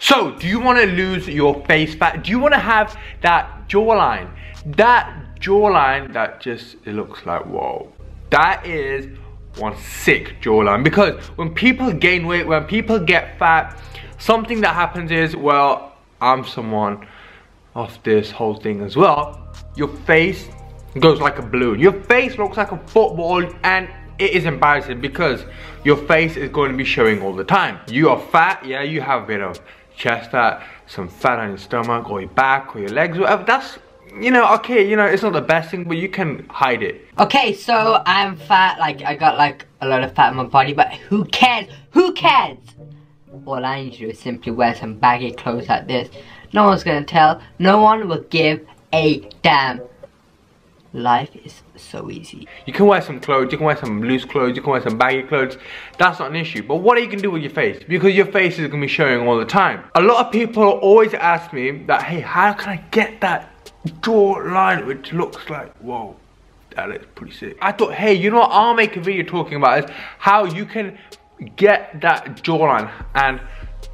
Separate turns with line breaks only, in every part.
So, do you want to lose your face fat? Do you want to have that jawline? That jawline that just, it looks like, whoa. That is one sick jawline. Because when people gain weight, when people get fat, something that happens is, well, I'm someone of this whole thing as well. Your face goes like a balloon. Your face looks like a football, and it is embarrassing because your face is going to be showing all the time. You are fat, yeah, you have a bit of chest fat, some fat on your stomach or your back or your legs, whatever. That's, you know, okay, you know, it's not the best thing, but you can hide it.
Okay, so I'm fat, like I got like a lot of fat in my body, but who cares? Who cares? All I need to do is simply wear some baggy clothes like this. No one's gonna tell. No one will give a damn. Life is so easy.
You can wear some clothes, you can wear some loose clothes, you can wear some baggy clothes. That's not an issue. But what are you gonna do with your face? Because your face is gonna be showing all the time. A lot of people always ask me that, hey, how can I get that jawline which looks like, whoa, that looks pretty sick. I thought, hey, you know what, I'll make a video talking about is how you can get that jawline, and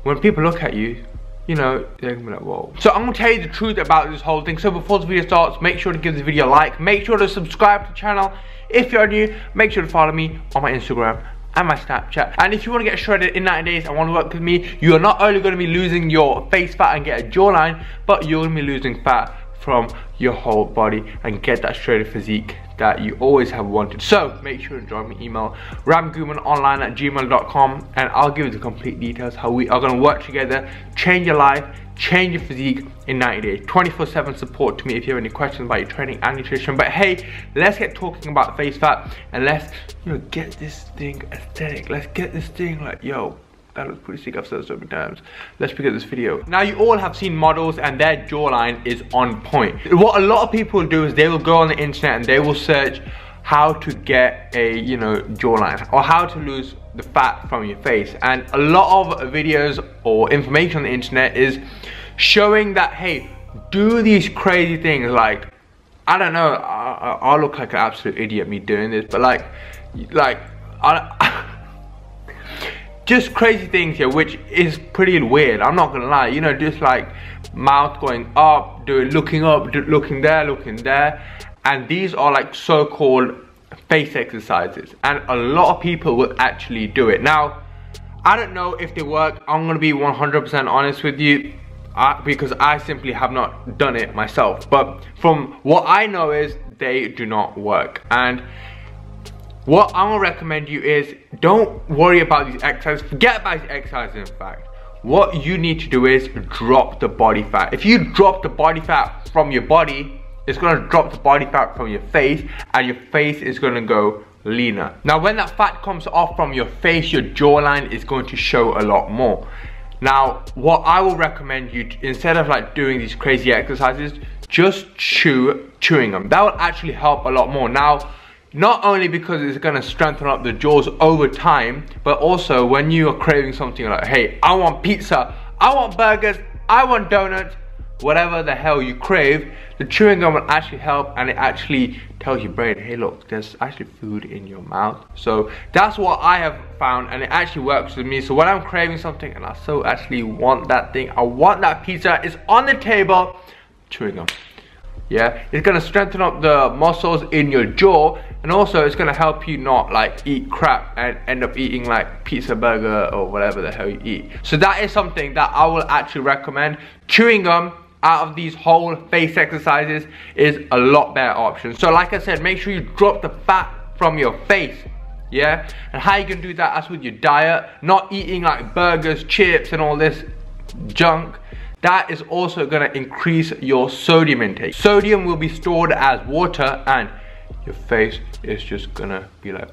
when people look at you, you know, they're gonna be like, whoa. So I'm gonna tell you the truth about this whole thing. So before the video starts, make sure to give this video a like, make sure to subscribe to the channel. If you're new, make sure to follow me on my Instagram and my Snapchat. And if you want to get shredded in 90 days and want to work with me, you are not only going to be losing your face fat and get a jawline, but you're going to be losing fat from your whole body and get that shredded physique that you always have wanted. So make sure to join me, email ramghumanonline@gmail.com, and I'll give you the complete details how we are going to work together, change your life, change your physique in 90 days. 24/7 support to me if you have any questions about your training and nutrition. But hey, let's get talking about face fat, and let's, you know, get this thing aesthetic. Let's get this thing like, yo, that looks pretty sick. I've said it so many times. Let's begin this video. Now, you all have seen models and their jawline is on point. What a lot of people do is they will go on the internet and they will search how to get a, you know, jawline, or how to lose the fat from your face. And a lot of videos or information on the internet is showing that, hey, do these crazy things like, I don't know, I'll look like an absolute idiot me doing this, but like just crazy things here, which is pretty weird. I'm not gonna lie, you know, just like mouth going up, looking up, looking there, and these are like so-called face exercises, and a lot of people will actually do it. Now, I don't know if they work. I'm gonna be 100% honest with you, because I simply have not done it myself. But from what I know is they do not work. And what I'm gonna recommend you is, don't worry about these exercises. Forget about these exercises, in fact. What you need to do is drop the body fat. If you drop the body fat from your body, it's gonna drop the body fat from your face, and your face is gonna go leaner. Now, when that fat comes off from your face, your jawline is going to show a lot more. Now, what I will recommend you, instead of like doing these crazy exercises, just chewing them. That will actually help a lot more. Now, not only because it's going to strengthen up the jaws over time, but also when you are craving something like, hey, I want pizza, I want burgers, I want donuts, whatever the hell you crave, the chewing gum will actually help, and it actually tells your brain, hey, look, there's actually food in your mouth. So that's what I have found, and it actually works with me. So when I'm craving something and I so actually want that thing, I want that pizza, it's on the table, chewing gum. Yeah, it's gonna strengthen up the muscles in your jaw, and also it's gonna help you not like eat crap and end up eating like pizza, burger, or whatever the hell you eat. So that is something that I will actually recommend. Chewing gum out of these whole face exercises is a lot better option. So like I said, make sure you drop the fat from your face. Yeah, and how you can do that, that's with your diet, not eating like burgers, chips, and all this junk. That is also going to increase your sodium intake. Sodium will be stored as water, and your face is just going to be like,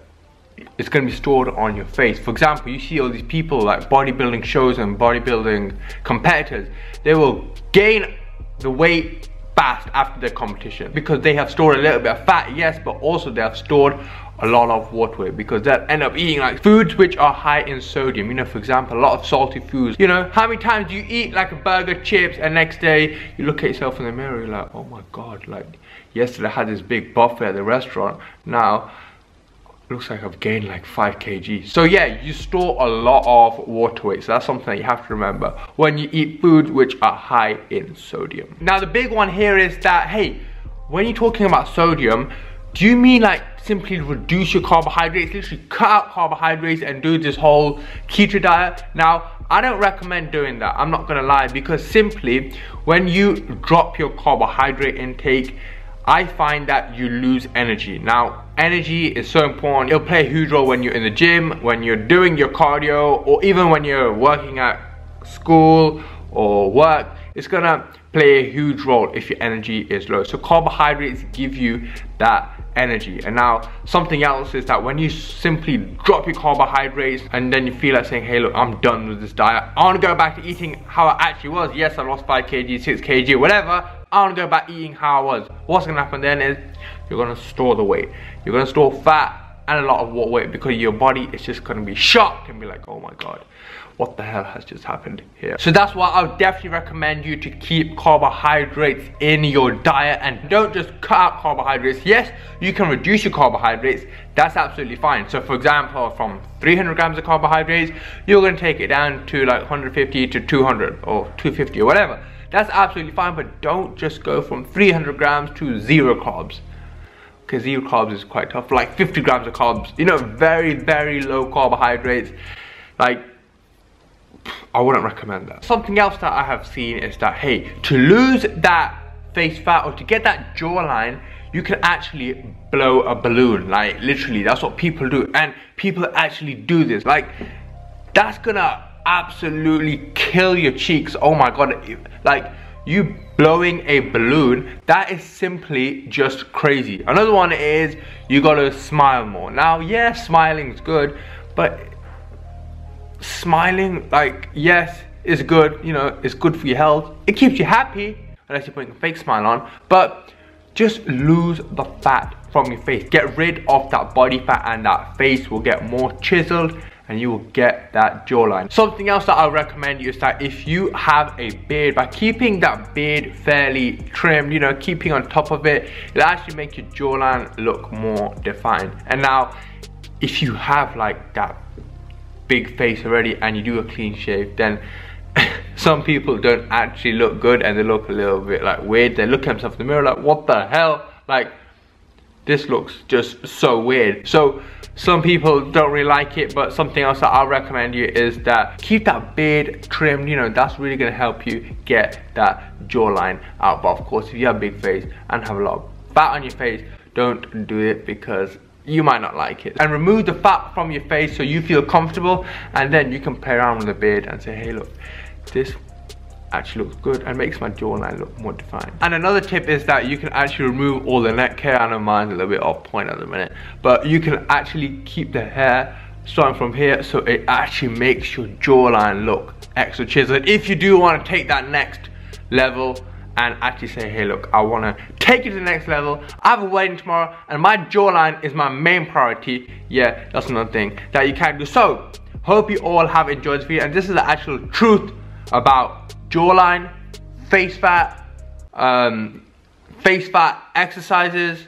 it's going to be stored on your face. For example, you see all these people like bodybuilding shows and bodybuilding competitors, they will gain the weight fast after their competition because they have stored a little bit of fat, yes, but also they have stored a lot of water weight, because they'll end up eating like foods which are high in sodium. You know, for example, a lot of salty foods. You know, how many times do you eat like a burger, chips, and next day you look at yourself in the mirror, you're like, oh my god, like yesterday I had this big buffet at the restaurant, now looks like I've gained like 5 kg. So yeah, you store a lot of water weight. So that's something that you have to remember when you eat foods which are high in sodium. Now the big one here is that, hey, when you're talking about sodium, do you mean like simply reduce your carbohydrates, literally cut out carbohydrates and do this whole keto diet? Now, I don't recommend doing that, I'm not gonna lie, because simply when you drop your carbohydrate intake, I find that you lose energy. Now, energy is so important. It'll play a huge role when you're in the gym, when you're doing your cardio, or even when you're working at school or work. It's gonna play a huge role if your energy is low. So carbohydrates give you that energy. And now something else is that when you simply drop your carbohydrates and then you feel like saying, hey look, I'm done with this diet, I want to go back to eating how I actually was. Yes, I lost 5 kg, 6 kg, whatever. I want to go back eating how I was. What's going to happen then is you're going to store the weight. You're going to store fat and a lot of water weight, because your body is just going to be shocked and be like, oh my god, what the hell has just happened here? So that's why I would definitely recommend you to keep carbohydrates in your diet and don't just cut out carbohydrates. Yes, you can reduce your carbohydrates, that's absolutely fine. So for example, from 300 grams of carbohydrates, you're going to take it down to like 150 to 200 or 250 or whatever. That's absolutely fine, but don't just go from 300 grams to 0 carbs. Because 0 carbs is quite tough. Like 50 grams of carbs, you know, very, very low carbohydrates. Like, I wouldn't recommend that. Something else that I have seen is that, hey, to lose that face fat or to get that jawline, you can actually blow a balloon. Like, literally, that's what people do. And people actually do this. Like, that's gonna absolutely kill your cheeks. Oh my god. Like, you blowing a balloon, that is simply just crazy. Another one is you gotta smile more. Now, yeah, smiling is good, but smiling, like, yes, is good, you know, it's good for your health. It keeps you happy, unless you're putting a fake smile on, but just lose the fat from your face. Get rid of that body fat and that face will get more chiseled and you will get that jawline. Something else that I recommend you is that if you have a beard, by keeping that beard fairly trimmed, you know, keeping on top of it, it'll actually make your jawline look more defined. And now, if you have like that big face already and you do a clean shave, then some people don't actually look good and they look a little bit like weird. They look at themselves in the mirror like, what the hell? Like, this looks just so weird. So some people don't really like it, but something else that I'll recommend you is that keep that beard trimmed. You know, that's really gonna help you get that jawline out. But of course, if you have a big face and have a lot of fat on your face, don't do it, because you might not like it. And remove the fat from your face so you feel comfortable, and then you can play around with the beard and say, hey look, this actually looks good and makes my jawline look more defined. And another tip is that you can actually remove all the neck hair. I know mine's a little bit off point at the minute, but you can actually keep the hair starting from here so it actually makes your jawline look extra chiseled. If you do want to take that next level and actually say, hey look, I want to take it to the next level, I have a wedding tomorrow and my jawline is my main priority, yeah, that's another thing that you can do. So hope you all have enjoyed this video, and this is the actual truth about jawline, face fat exercises,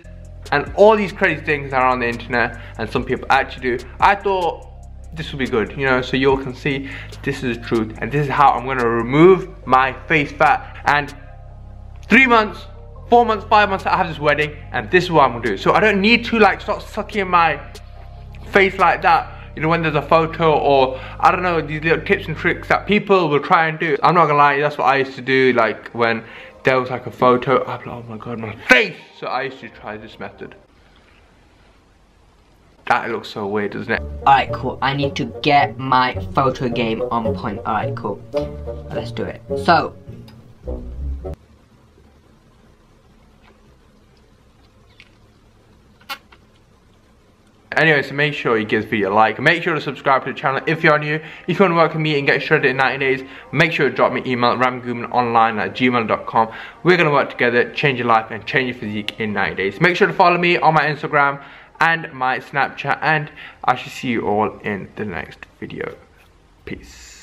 and all these crazy things that are on the internet and some people actually do. I thought this would be good, you know, so you all can see this is the truth and this is how I'm going to remove my face fat. And 3 months, 4 months, 5 months I have this wedding and this is what I'm going to do. So I don't need to like start sucking my face like that, you know, when there's a photo, or I don't know, these little tips and tricks that people will try and do. I'm not gonna lie, that's what I used to do. Like when there was like a photo, I'd be like, oh my god, my face. So I used to try this method. That looks so weird, doesn't it?
Alright, cool. I need to get my photo game on point. Alright, cool. Let's do it. So
anyway, so make sure you give this video a like. Make sure to subscribe to the channel if you're new. If you want to work with me and get shredded in 90 days, make sure to drop me an email at ramghumanonline@gmail.com. We're going to work together, change your life and change your physique in 90 days. Make sure to follow me on my Instagram and my Snapchat, and I shall see you all in the next video. Peace.